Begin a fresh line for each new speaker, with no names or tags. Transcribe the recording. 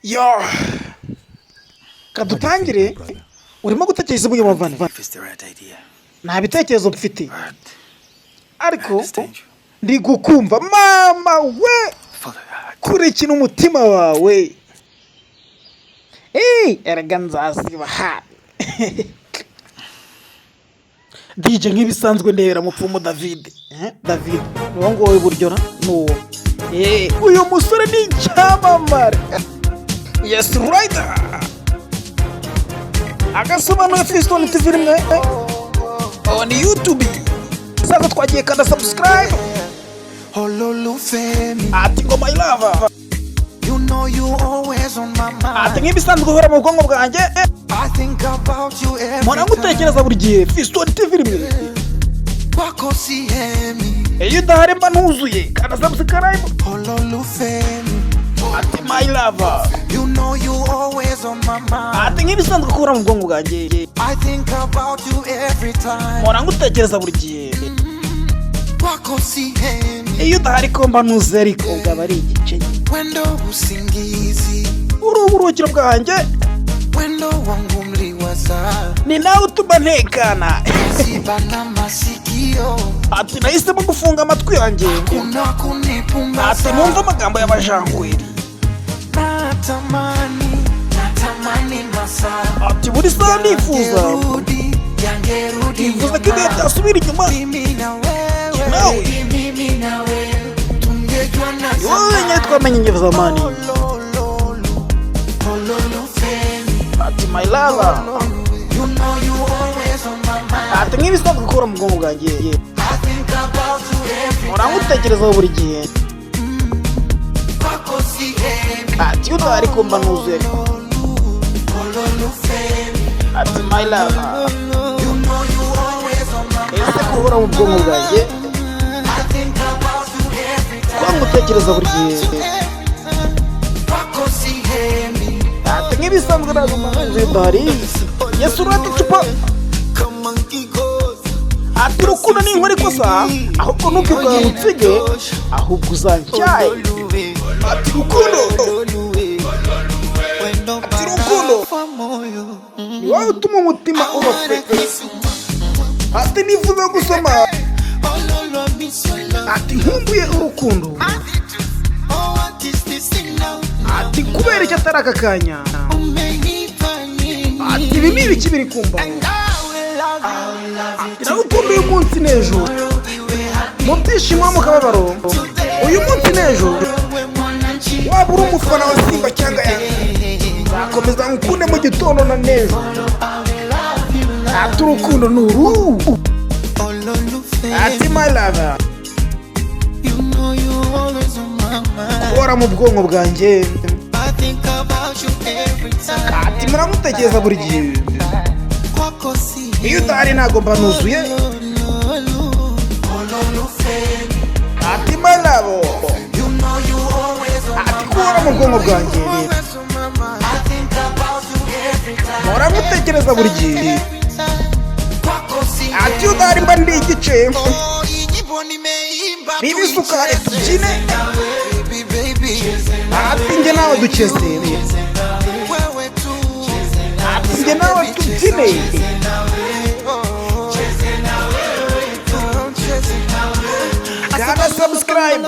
Yo, kadutangire urimo gutekereza ubuye muvane nta bitekerezo mfite ariko ndi gukumva mama we kurikina umutima wawe erega nzasiba ha DJ nk'ibisanzwe ndebera mupfumu David David uwo ngo iburyo n'uwo uyu musore ni icyamamare yes right agasobanura Fiston TV rimwe on YouTube sasa twagiye kada subscribe ati ngo my love you know you always on my mind ati nk'ibisanzwe uhora mu bwonko bwanjye I think about you every time mwana ngutekereza buri gihe Fiston TV rimwe wako sihemi iyo udahari mba ntuzuye kada subscribe ati my love you know you always on my mind ati nk'ibisanzwe ukura mu bwonko bwanjye I think about you every time mwana ngutekereza buri gihe wako sihemi iyo udahari ko mba ntuzuye ariko ugaba ari igice wendo usingizi uruhukiro bwanjye wendo wangu mliwaza ni nawe utuma ntekana sibana masikio ati nahisemo gufunga amatwi yanjye kuna kunipumbaza ati numva amagambo y'abajangweri natamani masa ati buri saha nifuza nifuza ko ibihe byasubira inyuma nawe wowe nyine twamenye ingero zamani ati my lover you know you always on my mind ati nk'ibisanzwe ukora mu bwonko bwanjye urangutekerezaho buri gihe ati udahari ko mba ntuzuye ati my lover you know you always on my mind ese kubura mu bwonko bwanjye urangutekereza buri gihe ati nk'ibisanzwe ntabwo mbanze udahari yesu urate icupa ati urukundo ni inkora ikosa ahubwo ntukibwawe unsige ahubwo uzancyaye ati urukundo ni wowe utuma umutima ubafeka ati nifuza gusoma ati nkumbuye urukundo ati kubera icyo atari aka kanya ati ibi ni ibiki biri kumbaho ati narukundo uyu munsi n'ejo mu byishimo mu kababaro uyu munsi n'ejo waba uri umufana wa Simba cyangwa nzakomeza nkunde mu gitondo na n'ejo ati urukundo ni uru ati my lover uhora mu bwonko bwanjye ati muramutekereza buri gihe iyo udahari ntabwo mba nuzuye ati my love ati kuhora mu bwonko bwanjye muramutekereza buri gihe ati iyo udahari mba ndi igice niba isukari tukine ati njye nawe dukeze ati njye nawe tukine kanda subscribe